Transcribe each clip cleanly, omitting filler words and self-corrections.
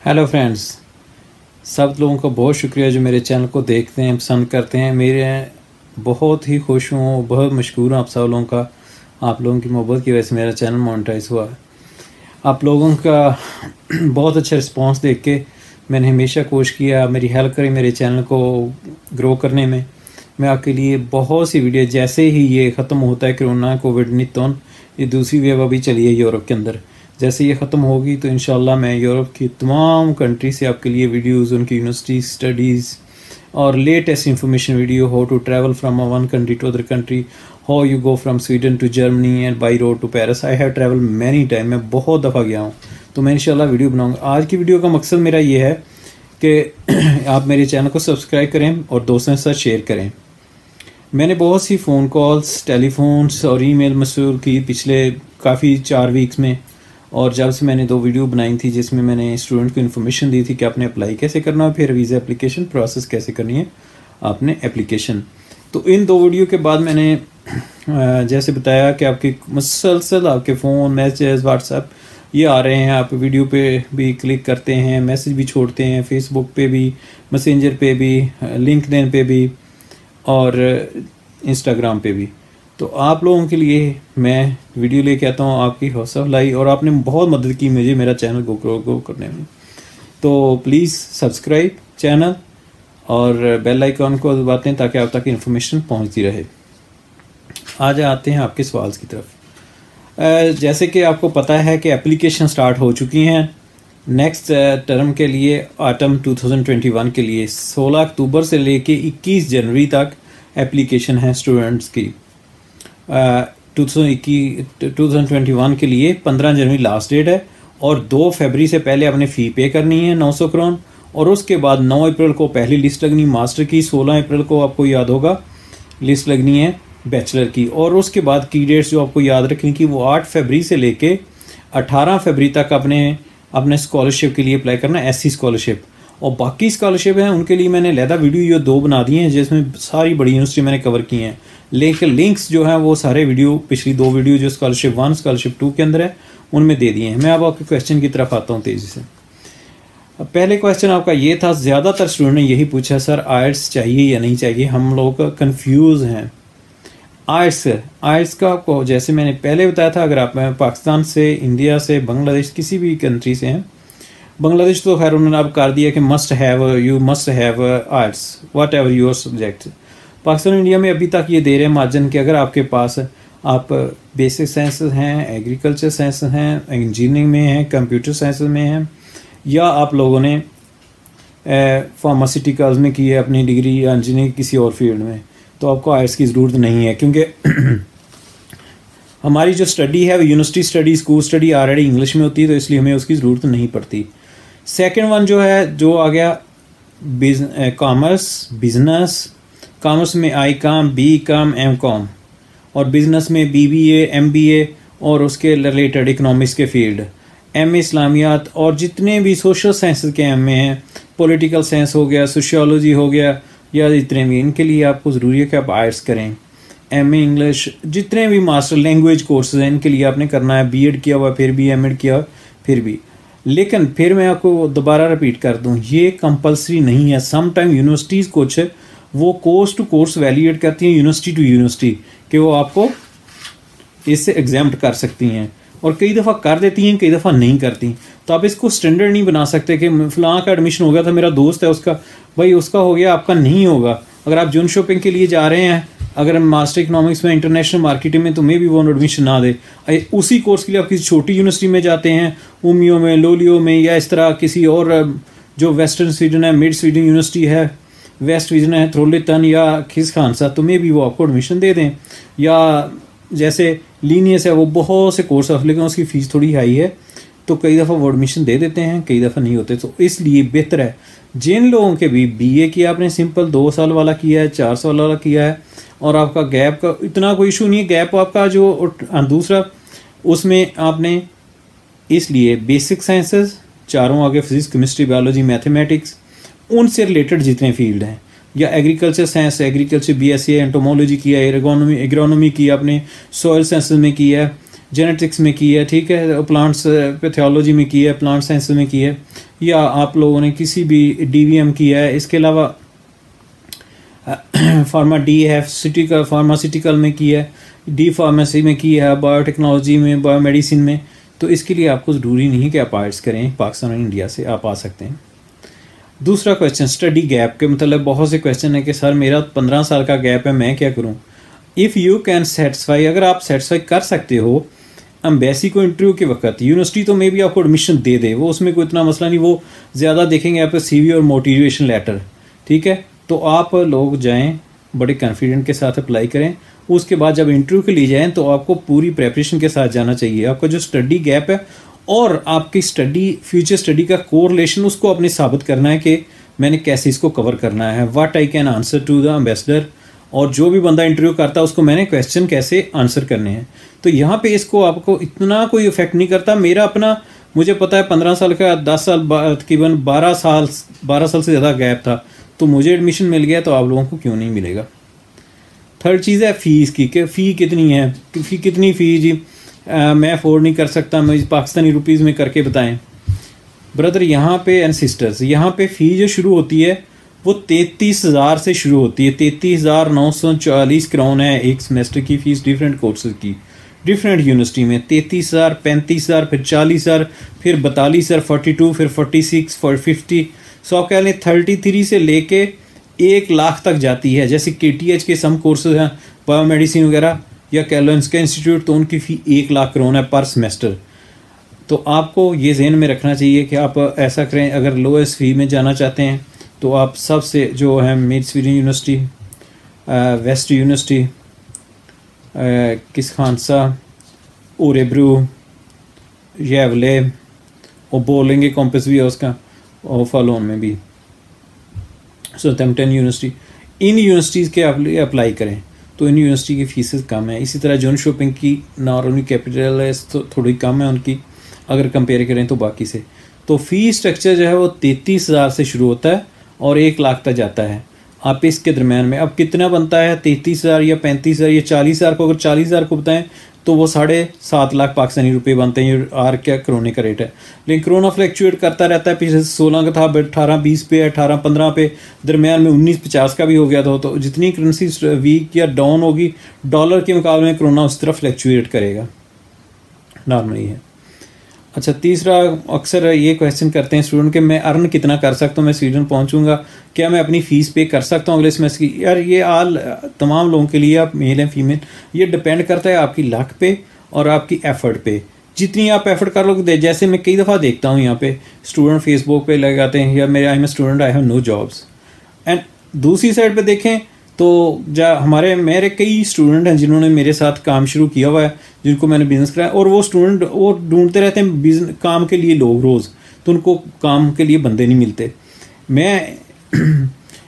Hello friends, सब लोगों का बहुत शुक्रिया जो मेरे चैनल को देखते हैं, पसंद करते हैं। मेरे बहुत ही खुश हूँ, बहुत मशहूर हूँ आप सब लोगों का। आप लोगों की मोहब्बत की वजह से मेरा चैनल मोनेटाइज हुआ है। आप लोगों का बहुत अच्छा रिस्पांस देख के मैंने हमेशा कोशिश किया मेरी हेल्प करें मेरे चैनल को ग्रो करने में। मैं आपके लिए बहुत सी वीडियो, जैसे ही ये ख़त्म होता है कोरोना कोविड-19, ये दूसरी वेव अभी चली है यूरोप के अंदर, जैसे ये ख़त्म होगी तो इंशाल्लाह मैं यूरोप की तमाम कंट्री से आपके लिए वीडियोस, उनकी यूनिवर्सिटी स्टडीज़ और latest information video, how to travel from one country to other country, how you go from Sweden to Germany and by road to Paris. I have travel many time, मैं बहुत दफ़ा गया हूँ, तो मैं इंशाल्लाह video बनाऊँगा। आज की वीडियो का मकसद मेरा ये है कि आप मेरे चैनल को सब्सक्राइब करें और दोस्तों के साथ शेयर करें। मैंने बहुत सी फ़ोन कॉल्स, टेलीफोन्स और ईमेल मसूल की पिछले काफ़ी 4 वीक्स में, और जब से मैंने 2 वीडियो बनाई थी जिसमें मैंने स्टूडेंट को इन्फॉर्मेशन दी थी कि आपने अप्लाई कैसे करना है, फिर वीज़ा एप्लीकेशन प्रोसेस कैसे करनी है आपने एप्लीकेशन। तो इन 2 वीडियो के बाद मैंने जैसे बताया कि आपके मुसलसल आपके फ़ोन मैसेज व्हाट्सएप ये आ रहे हैं, आप वीडियो पे भी क्लिक करते हैं, मैसेज भी छोड़ते हैं, फेसबुक पे भी, मैसेंजर पे भी, लिंक्डइन पे भी और इंस्टाग्राम पे भी। तो आप लोगों के लिए मैं वीडियो लेके आता हूँ, आपकी हौसला अफजाई, और आपने बहुत मदद की मुझे मेरा चैनल ग्रो करने में। तो प्लीज़ सब्सक्राइब चैनल और बेल आइकॉन को दबाते हैं ताकि आप तक इन्फॉर्मेशन पहुँचती रहे। आज आते हैं आपके सवाल की तरफ। जैसे कि आपको पता है कि एप्लीकेशन स्टार्ट हो चुकी हैं नेक्स्ट टर्म के लिए, ऑटम 2021 के लिए 16 अक्टूबर से लेके 21 जनवरी तक एप्लीकेशन है स्टूडेंट्स की। 2021 के लिए 15 जनवरी लास्ट डेट है और 2 फरवरी से पहले आपने फ़ी पे करनी है 900 करोड़, और उसके बाद 9 अप्रैल को पहली लिस्ट लगनी मास्टर की, 16 अप्रैल को आपको याद होगा लिस्ट लगनी है बैचलर की, और उसके बाद की डेट्स जो आपको याद रखनी की वो 8 फरवरी से लेके 18 फरवरी तक अपने स्कॉलरशिप के लिए अप्लाई करना है, SC स्कॉलरशिप। और बाकी स्कॉलरशिप हैं उनके लिए मैंने अलहदा वीडियो ये 2 बना दी हैं जिसमें सारी बड़ी यूनिवर्सिटी मैंने कवर की हैं, लेकिन लिंक्स जो हैं वो सारे वीडियो पिछली 2 वीडियो जो स्कॉलरशिप 1 स्कॉलरशिप 2 के अंदर है उनमें दे दिए हैं। मैं अब आपके क्वेश्चन की तरफ आता हूँ तेज़ी से। पहले क्वेश्चन आपका ये था, ज़्यादातर स्टूडेंट ने यही पूछा सर आइट्स चाहिए या नहीं चाहिए, हम लोग कन्फ्यूज़ हैं। आइट्स का आपको जैसे मैंने पहले बताया था, अगर आप पाकिस्तान से, इंडिया से, बांग्लादेश किसी भी कंट्री से हैं, बांग्लादेश तो खैर उन्होंने अब कर दिया कि you must have arts what ever your subject. Pakistan India में अभी तक ये दे रहे हैं मार्जिन कि अगर आपके पास आप बेसिक साइंसेस हैं, एग्रीकल्चर साइंसेस हैं, इंजीनियरिंग में हैं, कंप्यूटर साइंसेस में हैं, या आप लोगों ने फार्मास्यूटिकल्स में की है अपनी डिग्री या इंजीनियरिंग किसी और फील्ड में, तो आपको आर्ट्स की ज़रूरत नहीं है, क्योंकि हमारी जो स्टडी है वो university study, school study already English में होती है, तो इसलिए हमें उसकी ज़रूरत नहीं पड़ती। सेकंड वन जो है, जो आ गया कॉमर्स, बिजनेस, कॉमर्स में ICOM, BCom, MCom, और बिजनेस में BBA, MBA और उसके रिलेटेड इकनॉमिक्स के फील्ड, MA इस्लामियात, और जितने भी सोशल साइंस के MA हैं, पॉलिटिकल साइंस हो गया, सोशियोलॉजी हो गया, या जितने भी, इनके लिए आपको ज़रूरी है कि आप आर्ट्स करें। MA इंग्लिश, जितने भी मास्टर लैंग्वेज कोर्सेज हैं इनके लिए आपने करना है, B.Ed किया हुआ फिर भी, M.Ed किया फिर भी। लेकिन फिर मैं आपको दोबारा रिपीट कर दूं, ये कंपलसरी नहीं है। सम टाइम यूनिवर्सिटीज़ कुछ वो कोर्स टू कोर्स वैलिडेट करती हैं, यूनिवर्सिटी टू यूनिवर्सिटी, कि वो आपको इससे एग्जाम्प्ट कर सकती हैं, और कई दफ़ा कर देती हैं, कई दफ़ा नहीं करती। तो आप इसको स्टैंडर्ड नहीं बना सकते कि फ़लाँ का एडमिशन हो गया था, मेरा दोस्त है उसका, भाई उसका हो गया आपका नहीं होगा। अगर आप जून शॉपिंग के लिए जा रहे हैं, अगर मास्टर इकनॉमिक्स में इंटरनेशनल मार्केटिंग में, तो मे भी वो एडमिशन ना दे। उसी कोर्स के लिए आप किसी छोटी यूनिवर्सिटी में जाते हैं, उमियो में, लोलियो में, या इस तरह किसी और जो वेस्टर्न स्वीडन है, मिड स्वीडन यूनिवर्सिटी है, वेस्ट स्वीडन है, थ्रोलिटन या खिस खानसा, तो मे भी वो आपको एडमिशन दे दें। या जैसे लीनियस है, वो बहुत से कोर्स है लेकिन उसकी फ़ीस थोड़ी हाई है, तो कई दफ़ा वो एडमिशन दे देते हैं, कई दफ़ा नहीं होते। तो इसलिए बेहतर है जिन लोगों के भी BA किया आपने सिंपल 2 साल वाला किया है, 4 साल वाला किया है, और आपका गैप का इतना कोई इशू नहीं है, गैप आपका जो दूसरा उसमें आपने, इसलिए बेसिक साइंसेस चारों आगे, फिजिक्स, केमिस्ट्री, बायोलॉजी, मैथमेटिक्स, उनसे रिलेटेड जितने फील्ड हैं, या agriculture science, agriculture BSc entomology किया है, एग्रोनॉमी की आपने सॉइल साइंसेस में किया है, जेनेटिक्स में की है, ठीक है, प्लांट्स पैथोलॉजी में की है, प्लांट साइंस में की है, या आप लोगों ने किसी भी DVM किया है। इसके अलावा फार्मास्यूटिकल में की है, डी फार्मेसी में की है, बायोटेक्नोलॉजी में, बायोमेडिसिन में। तो इसके लिए आपको ज़रूरी नहीं कि आप आर्ट्स करें, पाकिस्तान और इंडिया से आप आ सकते हैं। दूसरा क्वेश्चन, स्टडी गैप के मतलब बहुत से क्वेश्चन है कि सर मेरा 15 साल का गैप है, मैं क्या करूं। इफ़ यू कैन सेटिस्फाई, अगर आप सेटिस्फाई कर सकते हो एम्बेसी को इंटरव्यू के वक्त, यूनिवर्सिटी तो मे भी आपको एडमिशन दे दे, वो उसमें कोई इतना मसला नहीं, वो ज़्यादा देखेंगे आपका CV और मोटिवेशन लेटर, ठीक है। तो आप लोग जाएँ, बड़े कॉन्फिडेंट के साथ अप्लाई करें। उसके बाद जब इंटरव्यू के लिए जाएँ तो आपको पूरी प्रेपरेशन के साथ जाना चाहिए। आपका जो स्टडी गैप है और आपकी स्टडी, फ्यूचर स्टडी का कोरिलेशन, उसको अपने साबित करना है कि मैंने कैसे इसको कवर करना है। What I can answer to the ambassador, और जो भी बंदा इंटरव्यू करता है उसको मैंने क्वेश्चन कैसे आंसर करने हैं। तो यहाँ पे इसको आपको इतना कोई इफेक्ट नहीं करता। मेरा अपना, मुझे पता है 15 साल का, 10 साल, तकरीबन 12 साल से ज़्यादा गैप था, तो मुझे एडमिशन मिल गया, तो आप लोगों को क्यों नहीं मिलेगा। थर्ड चीज़ है फ़ीस की, कि फ़ी कितनी है, कितनी फ़ी जी, मैं अफोर्ड नहीं कर सकता, मुझे पाकिस्तानी रुपीज़ में करके बताएं। ब्रदर यहाँ पे एंड सिस्टर्स, यहाँ पे फ़ी जो शुरू होती है वो 33,000 से शुरू होती है। 33,940 क्राउन है एक सेमेस्टर की फ़ीस, डिफरेंट कोर्सेज की, डिफरेंट यूनिवर्सिटी में। 33,000, 35,000, फिर 40,000, फिर 42,000, 42, फिर 46, 50। सो आप कह लें 33 से लेके 1 लाख तक जाती है। जैसे KTH के सम कोर्सेज हैं, बायोमेडिसिन वगैरह, या कैलोन्स्का इंस्टीट्यूट, तो उनकी फ़ी 1 लाख क्रोन है पर सेमेस्टर। तो आपको ये जहन में रखना चाहिए कि आप ऐसा करें। अगर लोएस्ट फ़ी में जाना चाहते हैं तो आप सबसे जो है मिडसफील्ड यूनिवर्सिटी, वेस्ट यूनिवर्सिटी, किस खानसा, ओरेब्रू, येवले, और बोलेंगे कॉम्पस भी है उसका, और फालोन में भी साउथैम्पटन यूनिवर्सिटी, इन यूनिवर्सिटीज़ के आप अप्लाई करें तो इन यूनिवर्सिटी की फ़ीसेस कम है। इसी तरह जॉन शॉपिंग की नॉर्मली कैपिटल है तो थोड़ी कम है उनकी, अगर कंपेयर करें तो बाकी से। तो फ़ी स्ट्रक्चर जो है वो 33,000 से शुरू होता है और 1 लाख तक जाता है। आप इसके दरम्यान में अब कितना बनता है, 33,000 या 35,000 या 40,000 को, अगर 40,000 को बताएं तो वो 7.5 लाख पाकिस्तानी रुपए बनते हैं। ये आर क्या करोने का रेट है, लेकिन कोरोना फ्लैक्चुएट करता रहता है। पिछले 16 का था, 18-20 पे, 18-15 पे, दरम्यान में 19-50 का भी हो गया था। तो जितनी करेंसी वीक या डाउन होगी डॉलर के मुकाबले में, कोरोना उस तरफ फ्लैक्चुएट करेगा, नॉर्मली है। अच्छा, तीसरा अक्सर ये क्वेश्चन करते हैं स्टूडेंट कि मैं अर्न कितना कर सकता हूँ, मैं स्वीडन पहुँचूँगा, क्या मैं अपनी फ़ीस पे कर सकता हूँ अगले सेमेस्टर की। यार ये तमाम लोगों के लिए, आप मेल हैं फीमेल, ये डिपेंड करता है आपकी लक पे और आपकी एफ़र्ट पे। जितनी आप एफ़र्ट कर लोगे, जैसे मैं कई दफ़ा देखता हूँ यहाँ पे स्टूडेंट फेसबुक पे लगाते हैं, या मेरे I am student, I have no jobs. And दूसरी साइड पे देखें तो मेरे कई स्टूडेंट हैं जिन्होंने मेरे साथ काम शुरू किया हुआ है, जिनको मैंने बिज़नेस कराया, और वो स्टूडेंट वो ढूंढते रहते हैं बिजनेस काम के लिए लोग रोज़, तो उनको काम के लिए बंदे नहीं मिलते। मैं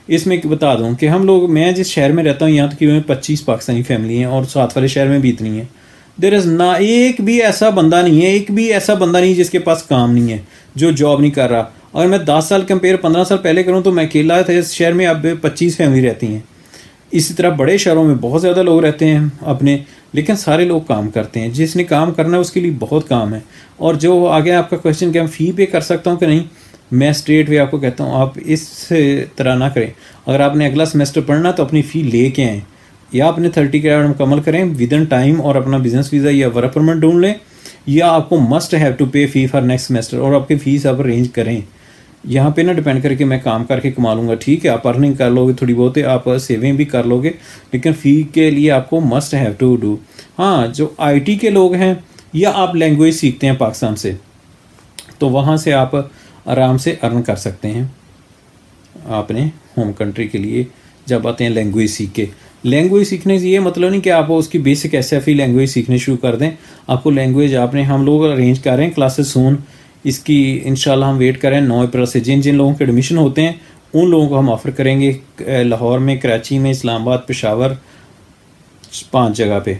इसमें बता दूं कि मैं जिस शहर में रहता हूँ यहाँ तकरीबन 25 पाकिस्तानी फैमिली हैं, और साथ वाले शहर में भी इतनी है। देयर इज़ ना एक भी ऐसा बंदा नहीं जिसके पास काम नहीं है, जो जॉब नहीं कर रहा। अगर मैं 10 साल कंपेयर 15 साल पहले करूँ तो मैं अकेला था इस शहर में, अब 25 फैमिली रहती हैं। इसी तरह बड़े शहरों में बहुत ज़्यादा लोग रहते हैं अपने, लेकिन सारे लोग काम करते हैं। जिसने काम करना है उसके लिए बहुत काम है। और जो आगे आपका क्वेश्चन कि मैं फ़ी पे कर सकता हूँ कि नहीं, मैं स्ट्रेट वे आपको कहता हूँ आप इस तरह ना करें। अगर आपने अगला सेमेस्टर पढ़ना तो अपनी फ़ी ले के आएँ, या अपने 30 क्रेडिट मुकम्मल करें विद इन टाइम और अपना बिजनेस वीज़ा या वर्क परमिट ढूंढ लें, या आपको मस्ट हैव टू पे फ़ी फॉर नेक्स्ट सेमेस्टर, और आपकी फ़ीस आप अरेंज करें। यहाँ पे ना डिपेंड करके मैं काम करके कमा लूँगा, ठीक है, आप अर्निंग कर लोगे थोड़ी बहुत, आप सेविंग भी कर लोगे, लेकिन फ़ी के लिए आपको मस्ट हैव टू डू। हाँ, जो IT के लोग हैं, या आप लैंग्वेज सीखते हैं पाकिस्तान से, तो वहाँ से आप आराम से अर्न कर सकते हैं अपने होम कंट्री के लिए। जब आते हैं लैंग्वेज सीख के, लैंग्वेज सीखने से ये मतलब नहीं कि आप उसकी बेसिक SFE लैंग्वेज सीखने शुरू कर दें। आपको लैंग्वेज हम लोग अरेंज कर रहे हैं क्लासेस सून, इसकी इंशाल्लाह हम वेट करें 9 अप्रैल से। जिन लोगों के एडमिशन होते हैं उन लोगों को हम ऑफ़र करेंगे लाहौर में, कराची में, इस्लामाबाद, पेशावर, 5 जगह पे,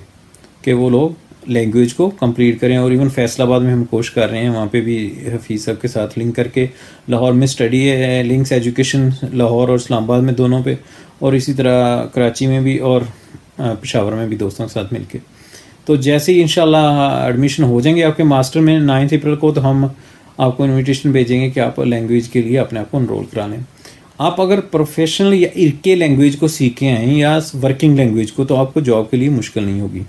कि वो लोग लैंग्वेज को कंप्लीट करें। और इवन फैसलाबाद में हम कोशिश कर रहे हैं, वहाँ पे भी हफीज़ साहब के साथ लिंक करके, लाहौर में स्टडी है, लिंक्स एजुकेशन लाहौर और इस्लामाबाद में दोनों पे, और इसी तरह कराची में भी और पेशावर में भी दोस्तों के साथ मिलके। तो जैसे ही इंशाल्लाह एडमिशन हो जाएंगे आपके मास्टर में 9 अप्रैल को, तो हम आपको इनविटेशन भेजेंगे कि आप लैंग्वेज के लिए अपने आप को इनरोल करा लें। आप अगर प्रोफेशनल या इरके लैंग्वेज को सीखे हैं या वर्किंग लैंग्वेज को, तो आपको जॉब के लिए मुश्किल नहीं होगी।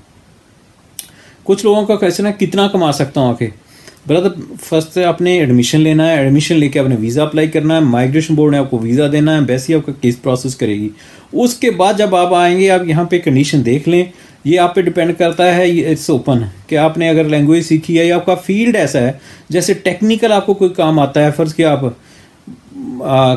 कुछ लोगों का क्वेश्चन है कितना कमा सकता हूँ आके। ब्रदर, फर्स्ट आपने एडमिशन लेना है, एडमिशन लेके आपने वीज़ा अप्लाई करना है, माइग्रेशन बोर्ड ने आपको वीज़ा देना है, वैसे ही आपका केस प्रोसेस करेगी। उसके बाद जब आप आएंगे, आप यहाँ पे कंडीशन देख लें, ये आप पे डिपेंड करता है, इट्स ओपन कि आपने अगर लैंग्वेज सीखी है या आपका फील्ड ऐसा है, जैसे टेक्निकल आपको कोई काम आता है, फ़र्ज़ कि आप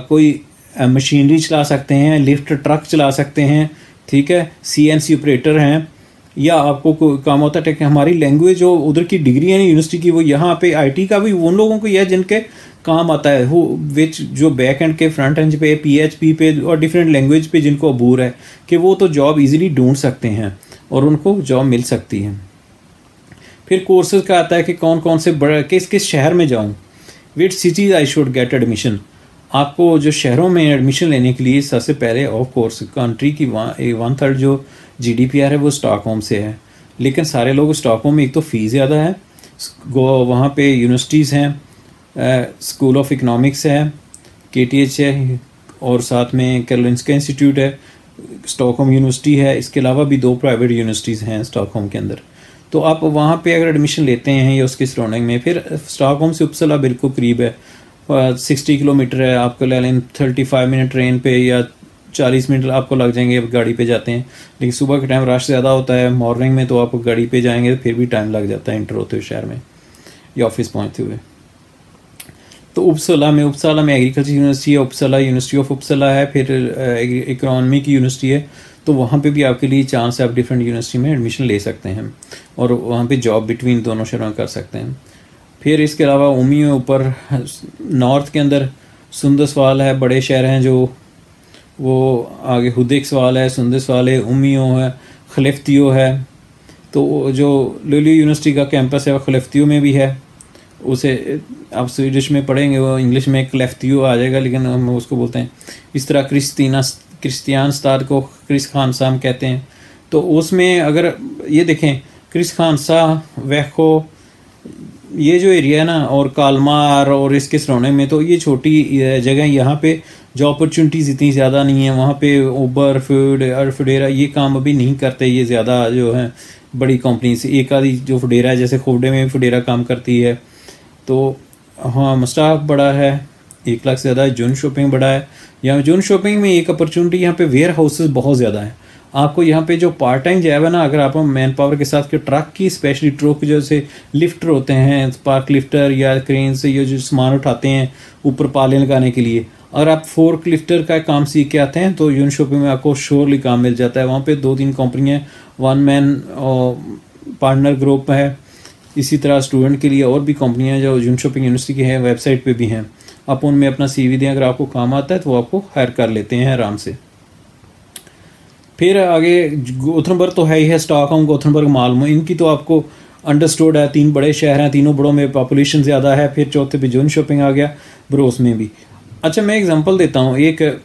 कोई मशीनरी चला सकते हैं, लिफ्ट ट्रक चला सकते हैं, ठीक है, CNC ऑपरेटर हैं, या आपको कोई काम होता है कि हमारी लैंग्वेज जो उधर की डिग्री है यूनिवर्सिटी की, वो यहाँ पे IT का भी उन लोगों को यह जिनके काम आता है, वो विच जो बैक एंड के फ्रंट एंड पे PHP पे और डिफरेंट लैंग्वेज पे जिनको अबूर है कि वो तो जॉब इजीली ढूंढ सकते हैं और उनको जॉब मिल सकती है। फिर कोर्सेज का आता है कि कौन कौन से बड़े किस किस शहर में जाऊँ, which cities I should get admission. आपको जो शहरों में एडमिशन लेने के लिए सबसे पहले ऑफ कोर्स कंट्री की 1/3 जो GDPR है वो स्टॉकहोम से है, लेकिन सारे लोग स्टॉकहोम में एक तो फ़ीस ज़्यादा है, वहाँ पे यूनिवर्सिटीज़ हैं, स्कूल ऑफ इकनॉमिक्स है, KTH है, और साथ में कैरोलिंस्का इंस्टीट्यूट है, स्टॉकहोम यूनिवर्सिटी है, इसके अलावा भी 2 प्राइवेट यूनिवर्सिटीज़ हैं स्टॉकहोम के अंदर। तो आप वहाँ पे अगर एडमिशन लेते हैं या उसकी सराउंडिंग में, फिर स्टॉकहोम से उपसला बिल्कुल करीब है, 60 किलोमीटर है, आपको ले लें 35 मिनट ट्रेन पे या 40 मिनट आपको लग जाएंगे गाड़ी पे जाते हैं। लेकिन सुबह के टाइम रश ज़्यादा होता है, मॉर्निंग में तो आप गाड़ी पे जाएंगे फिर भी टाइम लग जाता है इंटर होते हुए शहर में या ऑफिस पहुंचते हुए। तो उपसला में एग्रीकल्चर यूनिवर्सिटी है, उपसला यूनिवर्सिटी ऑफ उपसला है, फिर इकोनॉमी की यूनिवर्सिटी है, तो वहाँ पे भी आपके लिए चांस है, आप डिफरेंट यूनिवर्सिटी में एडमिशन ले सकते हैं और वहाँ पे जॉब बिटवीन दोनों शहरों में कर सकते हैं। फिर इसके अलावा उमी ऊपर नॉर्थ के अंदर सुंदरसवाल है, बड़े शहर हैं जो वो आगे हुदेकसवाल है, सुंदरसवाल है, उमियो है, खलिफ्तियो है। तो जो लुलियो यूनिवर्सिटी का कैंपस है वो खलिफ्तियो में भी है, उसे आप स्वीडिश में पढ़ेंगे वो इंग्लिश में क्लेफ्तियो आ जाएगा, लेकिन हम उसको बोलते हैं इस तरह क्रिस्तियान स्ताद को क्रिस खानसा कहते हैं। तो उसमें अगर ये देखें क्रिस खानसा वैखो ये जो एरिया है ना, और कालमार और इसके सराउंडिंग में, तो ये छोटी जगह, यहाँ पे जॉब अपॉर्चुनिटीज़ इतनी ज़्यादा नहीं है। वहाँ पे उबर फुडेरा ये काम अभी नहीं करते, ये ज़्यादा जो है बड़ी कंपनीज, एक आधी जो फुडेरा है, जैसे खोवडे में फुडेरा काम करती है, तो हाँ स्टाफ बड़ा है, 1 लाख से ज़्यादा है। जून शॉपिंग बड़ा है, यहाँ जून शॉपिंग में एक अपॉर्चुनिटी, यहाँ पे वेयर हाउसेस बहुत ज़्यादा है। आपको यहाँ पे जो पार्ट टाइम जॉब है ना, अगर आप मैन पावर के साथ के ट्रक की, स्पेशली ट्रक जैसे लिफ्टर होते हैं, स्पार्क लिफ्टर या क्रेन से ये जो सामान उठाते हैं ऊपर पाले लगाने के लिए, अगर आप फोर्क लिफ्टर का काम सीख के आते हैं तो यून शॉपिंग में आपको श्योरली काम मिल जाता है। वहाँ पे 2-3 कंपनियाँ, 1 मैन पार्टनर ग्रुप है, इसी तरह स्टूडेंट के लिए और भी कंपनियाँ जो यून शॉपिंग यूनिवर्सिटी की हैं वेबसाइट पे भी हैं। आप उनमें अपना CV दें, अगर आपको काम आता है तो वो आपको हायर कर लेते हैं आराम से। फिर आगे गोथनबर्ग तो है ही है, स्टॉकहोम, गोथनबर्ग, माल्मो, इनकी तो आपको अंडरस्टूड है। 3 बड़े शहर हैं, तीनों बड़ों में पॉपुलेशन ज़्यादा है। फिर चौथे पे जून शॉपिंग आ गया, ब्रोस में भी। अच्छा मैं एग्जांपल देता हूँ एक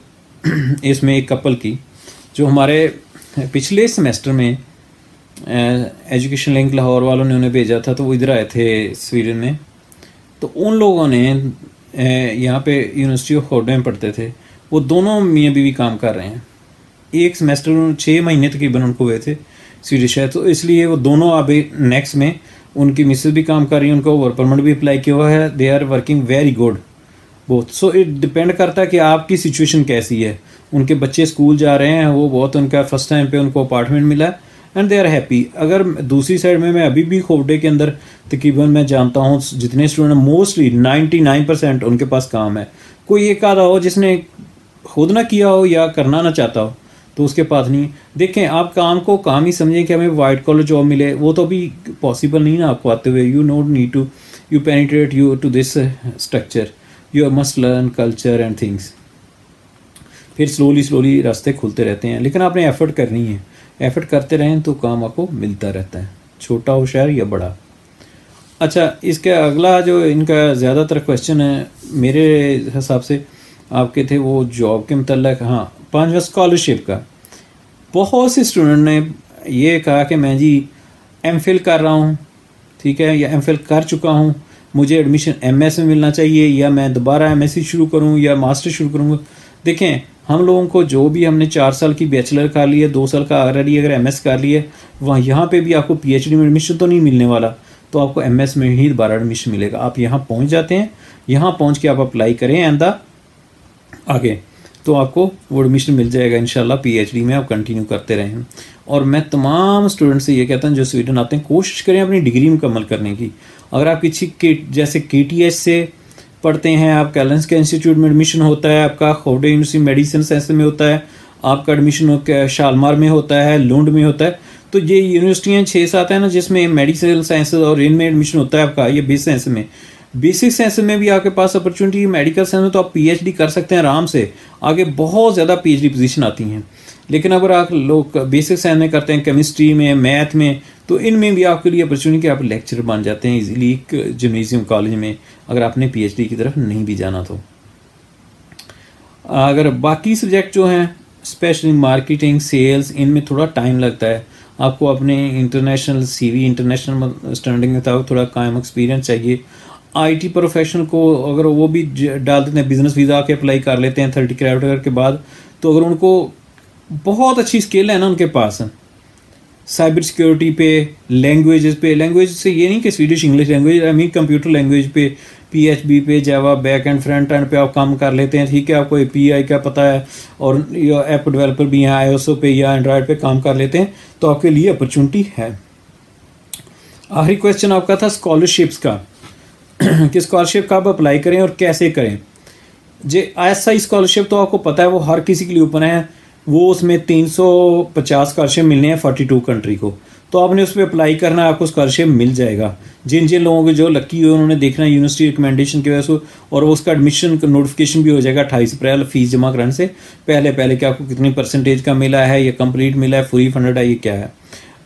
इसमें एक कपल की, जो हमारे पिछले सेमेस्टर में एजुकेशन लिंक लाहौर वालों ने उन्हें भेजा था, तो वो इधर आए थे स्वीडन में। तो उन लोगों ने यहाँ पे यूनिवर्सिटी ऑफ खोवडे में पढ़ते थे, वो दोनों मियाँ बीवी काम कर रहे हैं। एक सेमेस्टर 6 महीने तकरीबन उनको हुए थे स्वीडिश है, तो इसलिए वो दोनों अभी नेक्स्ट में उनकी मिसेज भी काम कर रही है, उनको वर्क परमिट भी अप्लाई किया हुआ है, they are working very good both. So it depend करता है कि आपकी सिचुएशन कैसी है। उनके बच्चे स्कूल जा रहे हैं, वो बहुत, उनका फर्स्ट टाइम पे उनको अपार्टमेंट मिला एंड दे आर हैप्पी। अगर दूसरी साइड में मैं अभी भी खोवडे के अंदर तकरीबन मैं जानता हूँ जितने स्टूडेंट, मोस्टली 99% उनके पास काम है। कोई एक आधा हो जिसने खुद ना किया हो या करना ना चाहता हो, तो उसके पास नहीं। देखें, आप काम को काम ही समझें कि हमें वाइट कॉलर जॉब मिले, वो तो अभी पॉसिबल नहीं ना आपको आते हुए। You not need to you penetrate you to this structure, you must learn culture and things. फिर स्लोली रास्ते खुलते रहते हैं, लेकिन आपने एफर्ट करनी है। एफर्ट करते रहें तो काम आपको मिलता रहता है, छोटा हो शहर या बड़ा। अच्छा, इसका अगला जो इनका ज़्यादातर क्वेश्चन है मेरे हिसाब से आपके थे, वो जॉब के मतलब। हाँ, 5वां स्कॉलरशिप का। बहुत से स्टूडेंट ने ये कहा कि मैं जी एमफिल कर रहा हूँ, ठीक है, या एमफिल कर चुका हूँ, मुझे एडमिशन एमएस में मिलना चाहिए, या मैं दोबारा एमएससी शुरू करूँ या मास्टर शुरू करूँगा। देखें, हम लोगों को जो भी हमने 4 साल की बैचलर कर ली है, 2 साल का ऑलरेडी अगर एमएस कर लिया है, वहाँ यहाँ पे भी आपको पीएचडी में एडमिशन तो नहीं मिलने वाला, तो आपको एमएस में ही दोबारा एडमिशन मिलेगा। आप यहाँ पहुँच जाते हैं, यहाँ पहुँच के आप अप्लाई करें आंदा आगे, तो आपको वो एडमिशन मिल जाएगा इंशाल्लाह। पीएचडी में आप कंटिन्यू करते रहें। और मैं तमाम स्टूडेंट से ये कहता हूँ जो स्वीडन आते हैं, कोशिश करें अपनी डिग्री मुकम्मल करने की। अगर आप किसी जैसे KTH से पढ़ते हैं, आप कैलेंस्का इंस्टीट्यूट में एडमिशन होता है, आपका खोडे यूनिवर्सिटी मेडिसिन साइंस में होता है, आपका एडमिशन शालमार में होता है, लुंड में होता है, तो ये यूनिवर्सिटियाँ 6-7 हैं ना जिसमें मेडिकल साइंस और इनमें एडमिशन होता है आपका। ये बेसिक साइंस में भी आपके पास अपॉर्चुनिटी, मेडिकल साइंस में तो आप पीएचडी कर सकते हैं आराम से, आगे बहुत ज़्यादा पीएचडी पोजीशन आती हैं। लेकिन अगर आप लोग बेसिक साइंस में करते हैं, केमिस्ट्री में, मैथ में, तो इनमें भी आपके लिए अपॉर्चुनिटी कि आप लेक्चर बन जाते हैं इजीली एक जिम्नेजियम कॉलेज में, अगर आपने पीएचडी की तरफ नहीं भी जाना तो। अगर बाकी सब्जेक्ट जो हैं स्पेशली मार्केटिंग, सेल्स, इनमें थोड़ा टाइम लगता है। आपको अपने इंटरनेशनल CV, इंटरनेशनल स्टैंडिंग में थोड़ा कायम एक्सपीरियंस चाहिए। IT प्रोफेशनल को अगर वो भी डाल देते हैं, बिजनेस वीज़ा के अप्लाई कर लेते हैं 30 क्रेडिट के बाद, तो अगर उनको बहुत अच्छी स्किल है ना उनके पास साइबर सिक्योरिटी पे, लैंग्वेजेस पे, लैंग्वेज से ये नहीं कि Swedish English language, I mean computer language पे, PHP पे, जावा, बैक एंड फ्रंट एंड पे आप काम कर लेते हैं, ठीक है, आपको API का पता है, और ऐप डेवलपर भी यहाँ iOS पे या एंड्रॉयड पे काम कर लेते हैं, तो आपके लिए अपॉर्चुनिटी है। आखिरी क्वेश्चन आपका था स्कॉलरशिप्स का कि स्कॉलरशिप कब अप्लाई करें और कैसे करें। जे ISI स्कॉलरशिप तो आपको पता है वो हर किसी के लिए ओपन है, वो उसमें 350 स्कॉलरशिप मिलने हैं 42 कंट्री को, तो आपने उस पर अप्लाई करना है, आपको स्कॉलरशिप मिल जाएगा। जिन जिन लोगों के जो लकी हुए उन्होंने देखना है यूनिवर्सिटी रिकमेंडेशन की वजह से, और वो उसका एडमिशन का नोटिफिकेशन भी हो जाएगा 28 अप्रैल फीस जमा कराने से पहले कि आपको कितनी परसेंटेज का मिला है, या कंप्लीट मिला है, फुली फंडेड है, ये क्या है।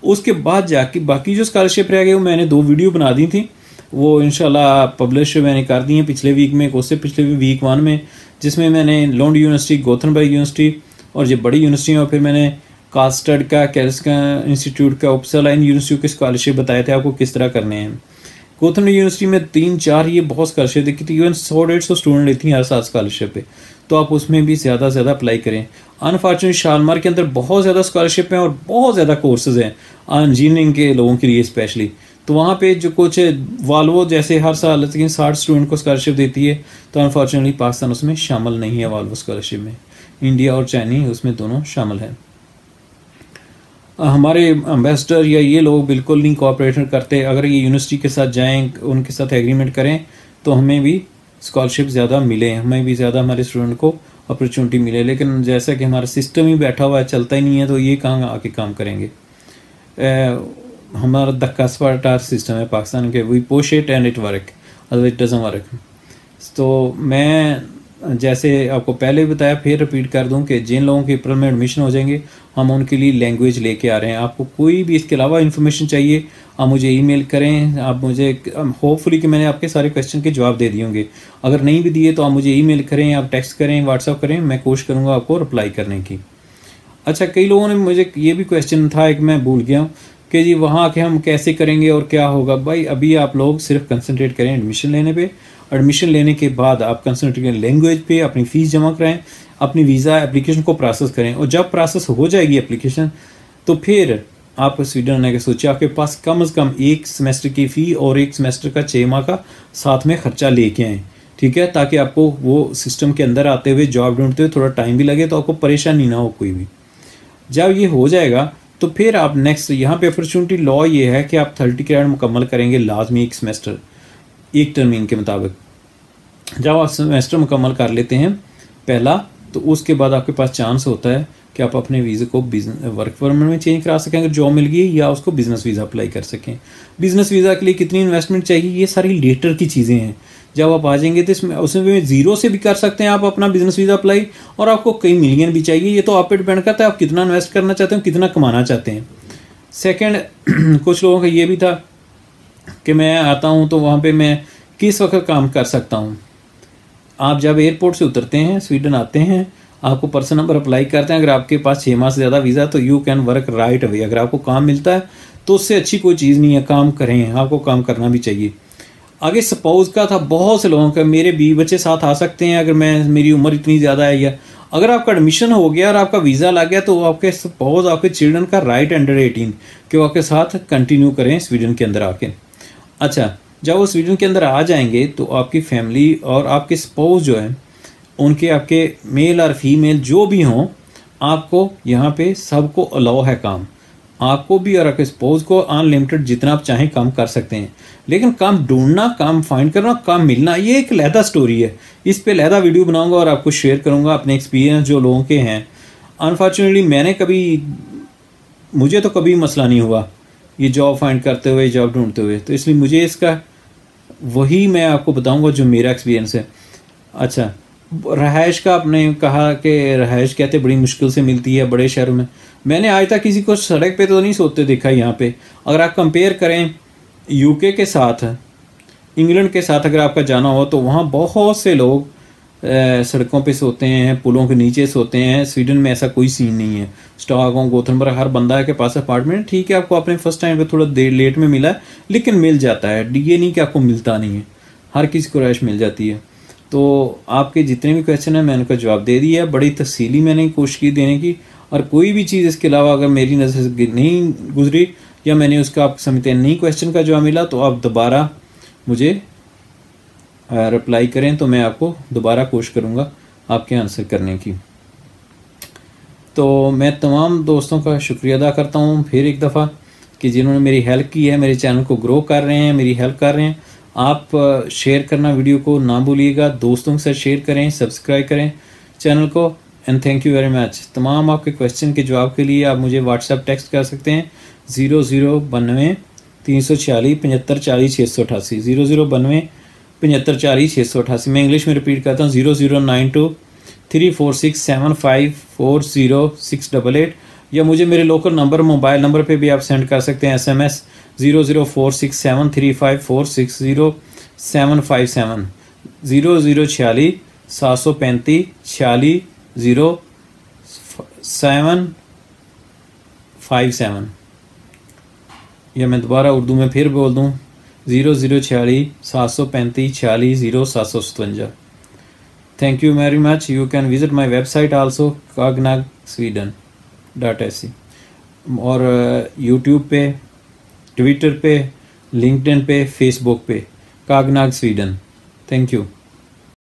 उसके बाद जाके बाकी जो स्कॉलरशिप रह गए वो मैंने 2 वीडियो बना दी थी, वो इंशाल्लाह पब्लिश मैंने कर दी हैं पिछले वीक में, उससे पिछले वीक 1 में, जिसमें मैंने लुंड यूनिवर्सिटी, गोथेनबर्ग यूनिवर्सिटी और ये बड़ी यूनिवर्सिटी, और फिर मैंने कास्टर्ड का, कैलेंस्का इंस्टीट्यूट का, उपसाला यूनिवर्सिटी के स्कॉलरशिप बताए थे आपको किस तरह करने हैं। गोथेनबर्ग यूनिवर्सिटी में 3-4 ये बहुत स्कॉलरशिप देखी थी, इवन 100-150 स्टूडेंट लेती हैं हर साल स्कॉलरशिप पे, तो आप उसमें भी ज़्यादा से ज़्यादा अप्लाई करें। अनफॉर्चुनेटली शालमार के अंदर बहुत ज़्यादा स्कॉलरशिप हैं और बहुत ज़्यादा कोर्सेज हैं इंजीनियरिंग के लोगों के लिए स्पेशली, तो वहाँ पे जो कुछ वाल्वो जैसे हर साल 60 स्टूडेंट को स्कॉलरशिप देती है, तो अनफॉर्चुनेटली पाकिस्तान उसमें शामिल नहीं है वाल्वो स्कॉलरशिप में, इंडिया और चाइना उसमें दोनों शामिल हैं। हमारे एम्बेसडर या ये लोग बिल्कुल नहीं कोऑपरेट करते। अगर ये यूनिवर्सिटी के साथ जाएं, उनके साथ एग्रीमेंट करें, तो हमें भी स्कॉलरशिप ज़्यादा मिले, हमें भी ज़्यादा हमारे स्टूडेंट को अपॉर्चुनिटी मिले। लेकिन जैसा कि हमारा सिस्टम ही बैठा हुआ है, चलता ही नहीं है, तो ये कहाँ आके काम करेंगे। हमारा धक्का स्पाटार सिस्टम है पाकिस्तान के, we push it and it work, other it doesn't work. तो मैं जैसे आपको पहले भी बताया, फिर रिपीट कर दूं कि जिन लोगों के अप्रैल में एडमिशन हो जाएंगे, हम उनके लिए लैंग्वेज लेके आ रहे हैं। आपको कोई भी इसके अलावा इन्फॉर्मेशन चाहिए, आप मुझे ईमेल करें, आप मुझे होपफुली कि मैंने आपके सारे क्वेश्चन के जवाब दे दिए होंगे। अगर नहीं भी दिए तो आप मुझे ईमेल करें, आप टेक्स्ट करें, व्हाट्सअप करें, मैं कोशिश करूँगा आपको रिप्लाई करने की। अच्छा, कई लोगों ने मुझे ये भी क्वेश्चन था, एक मैं भूल गया हूँ कि जी वहाँ के हम कैसे करेंगे और क्या होगा। भाई अभी आप लोग सिर्फ कंसंट्रेट करें एडमिशन लेने पे। एडमिशन लेने के बाद आप कंसंट्रेट करें लैंग्वेज पे, अपनी फ़ीस जमा कराएं, अपनी वीज़ा एप्लीकेशन को प्रोसेस करें, और जब प्रोसेस हो जाएगी एप्लीकेशन, तो फिर आप स्वीडन आने के सोचिए आपके पास कम से कम 1 सेमेस्टर की फ़ी और 1 सेमेस्टर का 6 माह का साथ में ख़र्चा लेके आएँ, ठीक है, ताकि आपको वो सिस्टम के अंदर आते हुए, जॉब ढूंढते हुए थोड़ा टाइम भी लगे, तो आपको परेशानी ना हो कोई भी। जब ये हो जाएगा तो फिर आप नेक्स्ट यहाँ पे अपॉर्चुनिटी लॉ ये है कि आप 30 क्रेडिट मुकम्मल करेंगे लाजमी 1 सेमेस्टर, 1 टर्मीन के मुताबिक। जब आप सेमेस्टर मुकम्मल कर लेते हैं पहला, तो उसके बाद आपके पास चांस होता है कि आप अपने वीज़े को वर्क परमिट में चेंज करा सकें अगर जॉब मिल गई, या उसको बिज़नेस वीज़ा अप्लाई कर सकें। बिज़नेस वीज़ा के लिए कितनी इन्वेस्टमेंट चाहिए, ये सारी लेटर की चीज़ें हैं। जब आप आ जाएंगे तो इसमें उसमें 0 से भी कर सकते हैं आप अपना बिज़नेस वीज़ा अप्लाई, और आपको कई मिलियन भी चाहिए। ये तो आप पे डिपेंड करता है आप कितना इन्वेस्ट करना चाहते हैं, कितना कमाना चाहते हैं। सेकंड, कुछ लोगों का ये भी था कि मैं आता हूँ तो वहाँ पे मैं किस वक्त काम कर सकता हूँ। आप जब एयरपोर्ट से उतरते हैं, स्वीडन आते हैं, आपको पर्सन नंबर अप्लाई करते हैं, अगर आपके पास 6 माह से ज़्यादा वीज़ा, तो you can work right away. अगर आपको काम मिलता है तो उससे अच्छी कोई चीज़ नहीं है। काम करें, आपको काम करना भी चाहिए। आगे स्पाउस का था, बहुत से लोगों का मेरे 20 बच्चे साथ आ सकते हैं अगर मैं, मेरी उम्र इतनी ज़्यादा है, या अगर आपका एडमिशन हो गया और आपका वीज़ा लग गया तो आपके स्पाउस, आपके चिल्ड्रन का राइट अंडर 18 कि वो आपके साथ कंटिन्यू करें स्वीडन के अंदर आके। अच्छा, जब वो स्वीडन के अंदर आ जाएंगे तो आपकी फैमिली और आपके स्पाउस जो है उनके, आपके मेल और फीमेल जो भी हों, आपको यहाँ पे सबको अलाउ है काम, आपको भी और आपके स्पाउस को अनलिमिटेड जितना आप चाहें काम कर सकते हैं। लेकिन काम ढूंढना, काम फाइंड करना, काम मिलना, ये एक लहदा स्टोरी है। इस पे लहदा वीडियो बनाऊंगा और आपको शेयर करूंगा अपने एक्सपीरियंस जो लोगों के हैं। अनफॉर्चुनेटली मुझे तो कभी मसला नहीं हुआ ये जॉब फाइंड करते हुए, जॉब ढूंढते हुए, तो इसलिए मुझे इसका वही मैं आपको बताऊंगा जो मेरा एक्सपीरियंस है। अच्छा, रहायश का आपने कहा कि रहायश कहते बड़ी मुश्किल से मिलती है बड़े शहरों में। मैंने आज तक किसी को सड़क पे तो नहीं सोते देखा यहाँ पे। अगर आप कंपेयर करें यूके के साथ, इंग्लैंड के साथ अगर आपका जाना हो तो वहाँ बहुत से लोग सड़कों पे सोते हैं, पुलों के नीचे सोते हैं। स्वीडन में ऐसा कोई सीन नहीं है। स्टॉकहोम, गोथेनबर्ग, हर बंदा के पास अपार्टमेंट। ठीक है, आपको अपने फर्स्ट टाइम पे थोड़ा देर लेट में मिला है, लेकिन मिल जाता है। ये नहीं कि आपको मिलता नहीं है, हर किसी को रहायश मिल जाती है। तो आपके जितने भी क्वेश्चन हैं मैंने उनका जवाब दे दिया। बड़ी तफसीली मैंने कोशिश की देने की, और कोई भी चीज़ इसके अलावा अगर मेरी नज़र से नहीं गुजरी या मैंने उसका आप समझते नहीं क्वेश्चन का जवाब मिला, तो आप दोबारा मुझे रिप्लाई करें, तो मैं आपको दोबारा कोशिश करूँगा आपके आंसर करने की। तो मैं तमाम दोस्तों का शुक्रिया अदा करता हूँ फिर एक दफ़ा कि जिन्होंने मेरी हेल्प की है, मेरे चैनल को ग्रो कर रहे हैं, मेरी हेल्प कर रहे हैं। आप शेयर करना वीडियो को ना भूलिएगा, दोस्तों के साथ शेयर करें, सब्सक्राइब करें चैनल को। And thank you very much. तमाम आपके क्वेश्चन के जवाब के लिए आप मुझे व्हाट्सएप टेक्स्ट कर सकते हैं 0092 346 75 40 688 0092 75 40 688। मैं इंग्लिश में रिपीट करता हूँ 0092 346 75 40 688, या मुझे मेरे लोकल नंबर, मोबाइल नंबर पे भी आप सेंड कर सकते हैं SMS 0046735460 0046 735 46 0757। या मैं दोबारा उर्दू में फिर बोल दूँ 0046 735 46 0757। Thank you very much. You can visit my website also, kagnagsweden.se, और YouTube पे, ट्विटर पे, लिंक्डइन पे, फेसबुक पे, कागनाग स्वीडन। Thank you.